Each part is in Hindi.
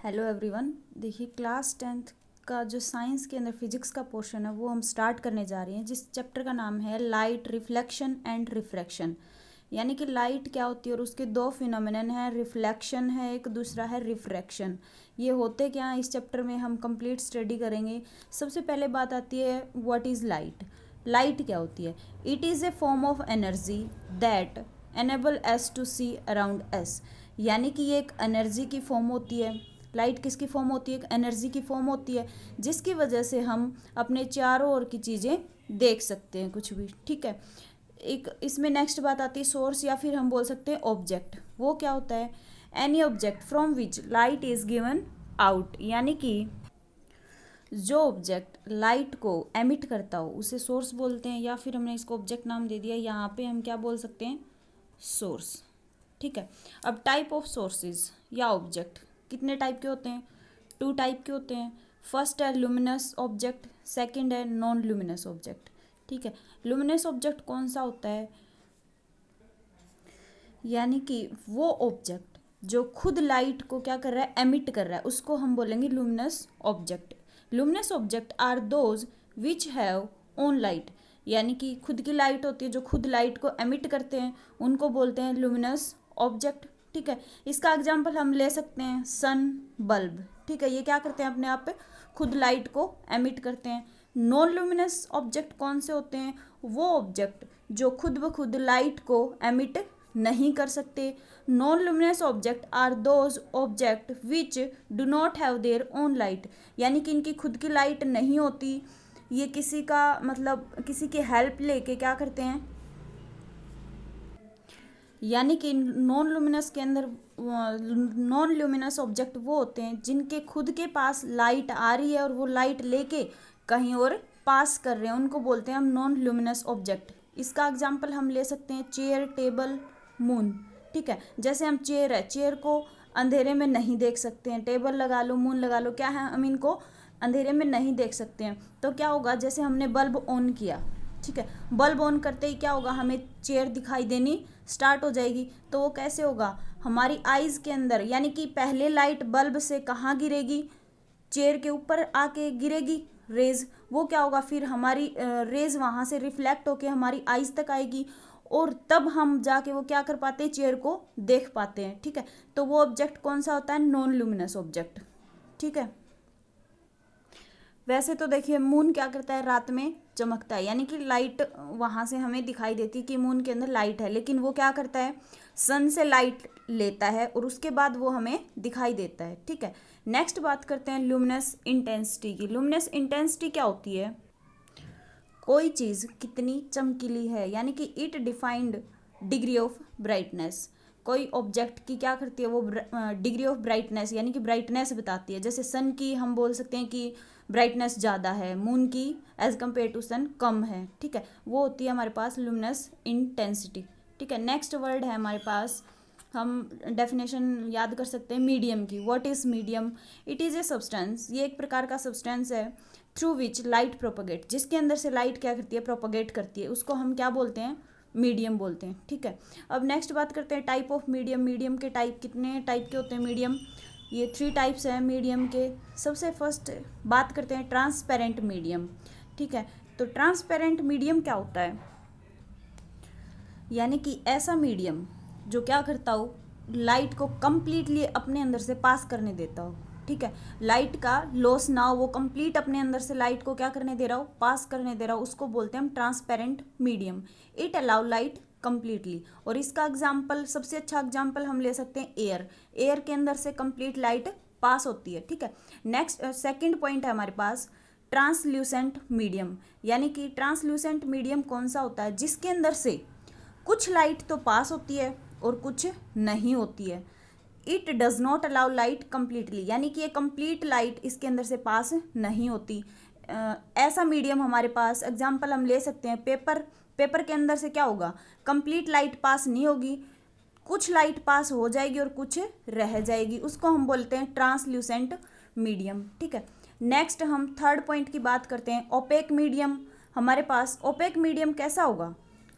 Hello everyone. देखिए क्लास 10th का जो साइंस के अंदर फिजिक्स का पोर्शन है वो हम स्टार्ट करने जा रहे हैं, जिस चैप्टर का नाम है लाइट रिफ्लेक्शन एंड रिफ्रैक्शन। यानी कि लाइट क्या होती है और उसके दो फिनोमिनन है, रिफ्लेक्शन है एक, दूसरा है रिफ्रैक्शन। ये होते क्या हैं इस चैप्टर में हम कंप्लीट स्टडी करेंगे। सबसे पहले बात आती है व्हाट इज़ लाइट। लाइट क्या होती है? It is a form of energy that enable us to see around us. यानी कि ये एक एनर्जी की फॉर्म होती है। लाइट किसकी फॉर्म होती है? एक एनर्जी की फॉर्म होती है, जिसकी वजह से हम अपने चारों ओर की चीज़ें देख सकते हैं, कुछ भी। ठीक है। एक इसमें नेक्स्ट बात आती है सोर्स, या फिर हम बोल सकते हैं ऑब्जेक्ट। वो क्या होता है? Any object from which light is given out. यानी कि जो ऑब्जेक्ट लाइट को एमिट करता हो उसे सोर्स बोलते हैं, या फिर हमने इसको ऑब्जेक्ट नाम दे दिया। यहाँ पे हम क्या बोल सकते हैं? सोर्स। ठीक है। अब टाइप ऑफ सोर्सेज या ऑब्जेक्ट कितने टाइप के होते हैं? 2 टाइप के होते हैं। फर्स्ट है लुमिनस ऑब्जेक्ट, सेकंड है नॉन लुमिनस ऑब्जेक्ट। ठीक है। लुमिनस ऑब्जेक्ट कौन सा होता है? यानी कि वो ऑब्जेक्ट जो खुद लाइट को क्या कर रहा है? एमिट कर रहा है, उसको हम बोलेंगे luminous object. Luminous object are those which have own light. यानी कि खुद की लाइट होती है, जो खुद लाइट को एमिट करते हैं उनको बोलते हैं लुमिनस ऑब्जेक्ट। ठीक है। इसका एग्जाम्पल हम ले सकते हैं सन, बल्ब। ठीक है। ये क्या करते हैं? अपने आप पे खुद लाइट को एमिट करते हैं। नॉन लुमिनस ऑब्जेक्ट कौन से होते हैं? वो ऑब्जेक्ट जो खुद ब खुद लाइट को एमिट नहीं कर सकते। Non luminous object are those object which do not have their own light. यानी कि इनकी खुद की लाइट नहीं होती, ये किसी का मतलब किसी की हेल्प लेके क्या करते हैं। यानी कि नॉन लुमिनस के अंदर नॉन लुमिनस ऑब्जेक्ट वो होते हैं जिनके खुद के पास लाइट आ रही है और वो लाइट लेके कहीं और पास कर रहे हैं, उनको बोलते हैं हम नॉन लुमिनस ऑब्जेक्ट। इसका एग्जांपल हम ले सकते हैं चेयर, टेबल, मून। ठीक है। जैसे हम चेयर है, चेयर को अंधेरे में नहीं देख सकते हैं। टेबल लगा लो, मून लगा लो, क्या है? हम इनको अंधेरे में नहीं देख सकते हैं। तो क्या होगा? जैसे हमने बल्ब ऑन किया, ठीक है, बल्ब ऑन करते ही क्या होगा? हमें चेयर दिखाई देनी स्टार्ट हो जाएगी। तो वो कैसे होगा? हमारी आईज के अंदर, यानी कि पहले लाइट बल्ब से कहाँ गिरेगी? चेयर के ऊपर आके गिरेगी रेज। वो क्या होगा? फिर हमारी रेज वहाँ से रिफ्लेक्ट होके हमारी आईज तक आएगी, और तब हम जाके वो क्या कर पाते हैं? चेयर को देख पाते हैं। ठीक है। तो वो ऑब्जेक्ट कौन सा होता है? Non luminous object. ठीक है। वैसे तो देखिए मून क्या करता है? रात में चमकता है, यानी कि लाइट वहाँ से हमें दिखाई देती है कि मून के अंदर लाइट है, लेकिन वो क्या करता है? सन से लाइट लेता है और उसके बाद वो हमें दिखाई देता है। ठीक है। नेक्स्ट बात करते हैं लुमिनस इंटेंसिटी की। लुमिनस इंटेंसिटी क्या होती है? कोई चीज़ कितनी चमकीली है, यानी कि it defined degree of brightness. कोई ऑब्जेक्ट की क्या करती है? वो डिग्री ऑफ ब्राइटनेस, यानी कि ब्राइटनेस बताती है। जैसे सन की हम बोल सकते हैं कि ब्राइटनेस ज़्यादा है, मून की एज कम्पेयर टू सन कम है। ठीक है। वो होती है हमारे पास लुमिनस इंटेंसिटी। ठीक है। नेक्स्ट वर्ड है हमारे पास, हम डेफिनेशन याद कर सकते हैं मीडियम की। What is medium? It is a substance, ये एक प्रकार का सब्सटेंस है थ्रू विच लाइट प्रोपगेट, जिसके अंदर से लाइट क्या करती है? प्रोपगेट करती है, उसको हम क्या बोलते हैं? मीडियम बोलते हैं। ठीक है। अब नेक्स्ट बात करते हैं टाइप ऑफ मीडियम। मीडियम के टाइप कितने टाइप के होते हैं मीडियम? ये 3 टाइप्स हैं मीडियम के। सबसे फर्स्ट बात करते हैं ट्रांसपेरेंट मीडियम। ठीक है। तो ट्रांसपेरेंट मीडियम क्या होता है? यानी कि ऐसा मीडियम जो क्या करता हो? लाइट को कंप्लीटली अपने अंदर से पास करने देता हो। ठीक है। लाइट का लॉस ना हो, वो कंप्लीट अपने अंदर से लाइट को क्या करने दे रहा हो? पास करने दे रहा हो, उसको बोलते हैं हम transparent medium. It allow light completely. और इसका एग्जाम्पल, सबसे अच्छा एग्जाम्पल हम ले सकते हैं एयर। एयर के अंदर से कंप्लीट लाइट पास होती है। ठीक है। नेक्स्ट सेकेंड पॉइंट है हमारे पास ट्रांसल्यूसेंट मीडियम। यानी कि ट्रांसल्यूसेंट मीडियम कौन सा होता है? जिसके अंदर से कुछ लाइट तो पास होती है और कुछ नहीं होती है। It does not allow light completely, यानी कि ये कंप्लीट लाइट इसके अंदर से पास नहीं होती। ऐसा मीडियम हमारे पास एग्जाम्पल हम ले सकते हैं पेपर। पेपर के अंदर से क्या होगा? कंप्लीट लाइट पास नहीं होगी, कुछ लाइट पास हो जाएगी और कुछ रह जाएगी, उसको हम बोलते हैं ट्रांसल्यूसेंट मीडियम। ठीक है। नेक्स्ट हम थर्ड पॉइंट की बात करते हैं ओपेक मीडियम। हमारे पास ओपेक मीडियम कैसा होगा?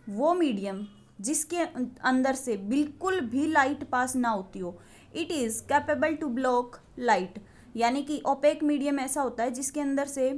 वो मीडियम जिसके अंदर से बिल्कुल भी लाइट पास ना होती हो। It is capable to block light, यानी कि ओपेक मीडियम ऐसा होता है जिसके अंदर से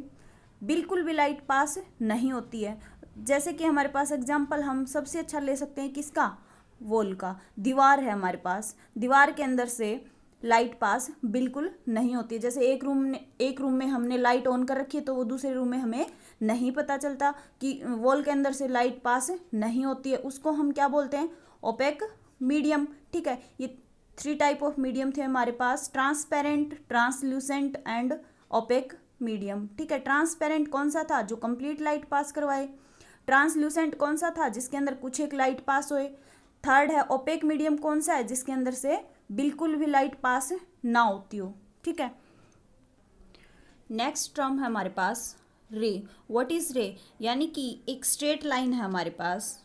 बिल्कुल भी लाइट पास नहीं होती है। जैसे कि हमारे पास एग्जाम्पल हम सबसे अच्छा ले सकते हैं किसका, वॉल का। दीवार है हमारे पास, दीवार के अंदर से लाइट पास बिल्कुल नहीं होती है। जैसे एक रूम में हमने लाइट ऑन कर रखी है तो वो दूसरे रूम में हमें नहीं पता चलता कि वॉल के अंदर से लाइट पास नहीं होती है, उसको हम क्या बोलते हैं, ओपेक मीडियम। ठीक है, ये 3 टाइप ऑफ मीडियम थे हमारे पास, transparent, translucent and opaque medium. ठीक है, ट्रांसपेरेंट कौन सा था, जो कंप्लीट लाइट पास करवाए। ट्रांसल्यूसेंट कौन सा था, जिसके अंदर कुछ एक लाइट पास होए। थर्ड है ओपेक मीडियम, कौन सा है, जिसके अंदर से बिल्कुल भी लाइट पास ना होती हो। ठीक है, नेक्स्ट टर्म है हमारे पास रे। व्हाट इज रे, यानी कि एक स्ट्रेट लाइन है हमारे पास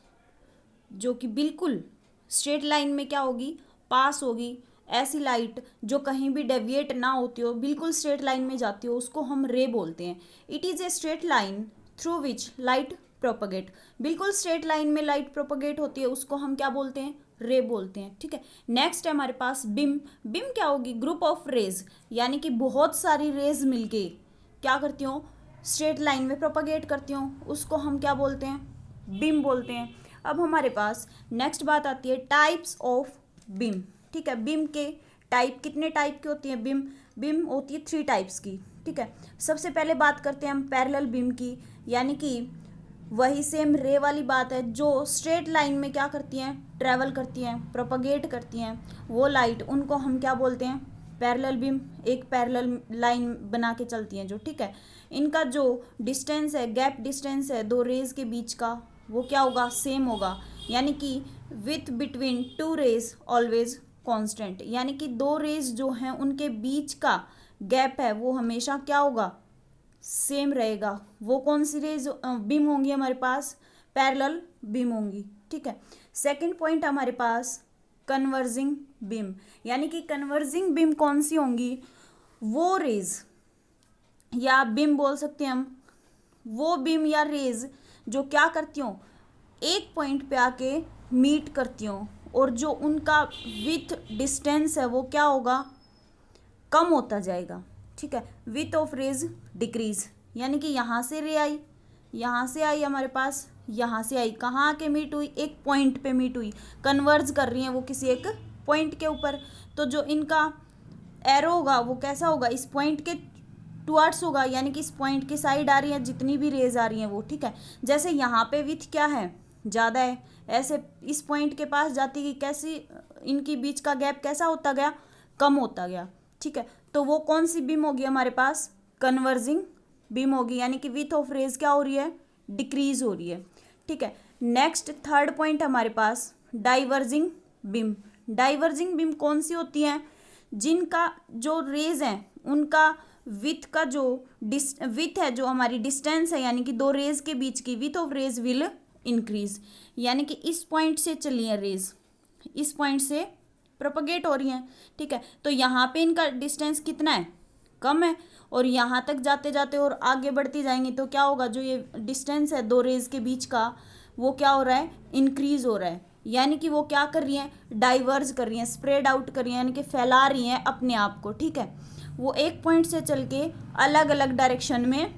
जो कि बिल्कुल स्ट्रेट लाइन में क्या होगी, पास होगी। ऐसी लाइट जो कहीं भी डेविएट ना होती हो, बिल्कुल स्ट्रेट लाइन में जाती हो, उसको हम रे बोलते हैं। It is a straight line through which light propagate, बिल्कुल स्ट्रेट लाइन में लाइट प्रोपगेट होती है, उसको हम क्या बोलते हैं, रे बोलते हैं। ठीक है, नेक्स्ट है हमारे पास बिम। बिम क्या होगी, ग्रुप ऑफ रेज, यानी कि बहुत सारी रेज मिलके क्या करती हो, स्ट्रेट लाइन में प्रोपगेट करती हो, उसको हम क्या बोलते हैं, बिम बोलते हैं। अब हमारे पास नेक्स्ट बात आती है टाइप्स ऑफ बिम। ठीक है, बिम के टाइप, कितने टाइप की होती है बिम, बिम होती है 3 टाइप्स की। ठीक है, सबसे पहले बात करते हैं हम पैरेलल बिम की, यानी कि वही सेम रे वाली बात है जो स्ट्रेट लाइन में क्या करती हैं, ट्रैवल करती हैं, प्रोपगेट करती हैं वो लाइट, उनको हम क्या बोलते हैं, पैरेलल बीम। एक पैरेलल लाइन बना के चलती हैं जो। ठीक है, इनका जो डिस्टेंस है, गैप डिस्टेंस है 2 रेज के बीच का, वो क्या होगा, सेम होगा, यानी कि width between 2 rays always constant, यानी कि 2 रेज जो हैं उनके बीच का गैप है वो हमेशा क्या होगा, सेम रहेगा। वो कौन सी रेज बीम होंगी हमारे पास, पैरेलल बीम होंगी। ठीक है, सेकंड पॉइंट हमारे पास कन्वर्जिंग बीम, यानी कि कन्वर्जिंग बीम कौन सी होंगी, वो रेज या बीम बोल सकते हैं हम, वो बीम या रेज जो क्या करती हूँ, एक पॉइंट पे आके मीट करती हूँ, और जो उनका विथ डिस्टेंस है वो क्या होगा, कम होता जाएगा। ठीक है, विथ ऑफ रेज डिक्रीज, यानी कि यहाँ से रे आई, यहाँ से आई हमारे पास, यहाँ से आई, कहाँ आके मीट हुई, एक पॉइंट पे मीट हुई, कन्वर्ज कर रही हैं वो किसी एक पॉइंट के ऊपर। तो जो इनका एरो होगा वो कैसा होगा, इस पॉइंट के टुवर्ड्स होगा, यानी कि इस पॉइंट की साइड आ रही है जितनी भी रेज आ रही हैं वो। ठीक है, जैसे यहाँ पे विथ क्या है, ज़्यादा है, ऐसे इस पॉइंट के पास जाती गई, कैसी इनकी बीच का गैप कैसा होता गया, कम होता गया। ठीक है, तो वो कौन सी बीम होगी हमारे पास, कन्वर्जिंग बीम होगी, यानी कि विथ ऑफ रेज क्या हो रही है, डिक्रीज हो रही है। ठीक है, नेक्स्ट थर्ड पॉइंट हमारे पास डाइवर्जिंग बीम। डाइवर्जिंग बीम कौन सी होती हैं, जिनका जो रेज हैं उनका विथ का जो विथ है, जो हमारी डिस्टेंस है, यानी कि 2 रेज के बीच की width of rays will increase, यानी कि इस पॉइंट से चली है रेज, इस पॉइंट से प्रोपगेट हो रही हैं। ठीक है, तो यहाँ पे इनका डिस्टेंस कितना है, कम है, और यहाँ तक जाते जाते और आगे बढ़ती जाएंगी तो क्या होगा, जो ये डिस्टेंस है 2 रेज के बीच का वो क्या हो रहा है, इंक्रीज हो रहा है, यानी कि वो क्या कर रही हैं, डाइवर्ज कर रही हैं, स्प्रेड आउट कर रही हैं, यानी कि फैला रही हैं अपने आप को। ठीक है, वो एक पॉइंट से चल के अलग अलग डायरेक्शन में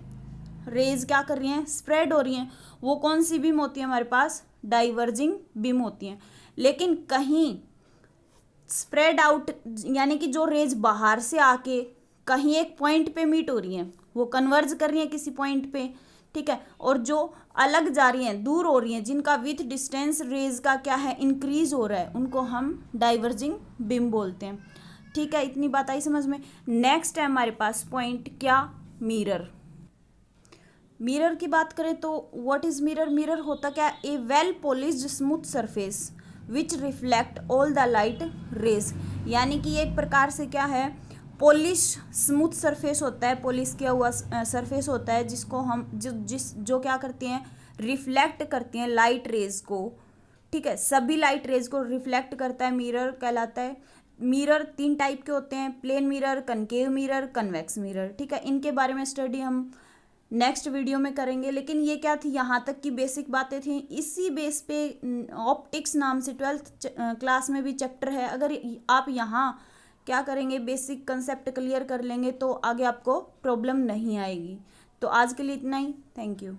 रेज क्या कर रही हैं, स्प्रेड हो रही हैं। वो कौन सी बीम होती है हमारे पास, डाइवर्जिंग बीम होती हैं। लेकिन कहीं स्प्रेड आउट, यानी कि जो रेज बाहर से आके कहीं एक पॉइंट पे मीट हो रही हैं, वो कन्वर्ज कर रही हैं किसी पॉइंट पे। ठीक है, और जो अलग जा रही हैं, दूर हो रही हैं, जिनका विथ डिस्टेंस रेज का क्या है, इंक्रीज हो रहा है, उनको हम डाइवर्जिंग बीम बोलते हैं। ठीक है, इतनी बात आई समझ में। नेक्स्ट है हमारे पास पॉइंट क्या, मिरर। मिरर की बात करें तो व्हाट इज मिरर, मिरर होता क्या, a well polished smooth surface which reflect all the light rays, यानी कि एक प्रकार से क्या है, पॉलिश स्मूथ सरफेस होता है, पॉलिश किया हुआ सरफेस होता है, जिसको हम जो क्या करते हैं, रिफ्लेक्ट करते हैं लाइट रेज को। ठीक है, सभी लाइट रेज को रिफ्लेक्ट करता है, मिरर कहलाता है। मिरर 3 टाइप के होते हैं, plane mirror, concave mirror, convex mirror. ठीक है, इनके बारे में स्टडी हम नेक्स्ट वीडियो में करेंगे। लेकिन ये क्या थी, यहाँ तक की बेसिक बातें थी। इसी बेस पे ऑप्टिक्स नाम से 12th क्लास में भी चैप्टर है, अगर आप यहाँ क्या करेंगे, बेसिक कंसेप्ट क्लियर कर लेंगे तो आगे आपको प्रॉब्लम नहीं आएगी। तो आज के लिए इतना ही, थैंक यू।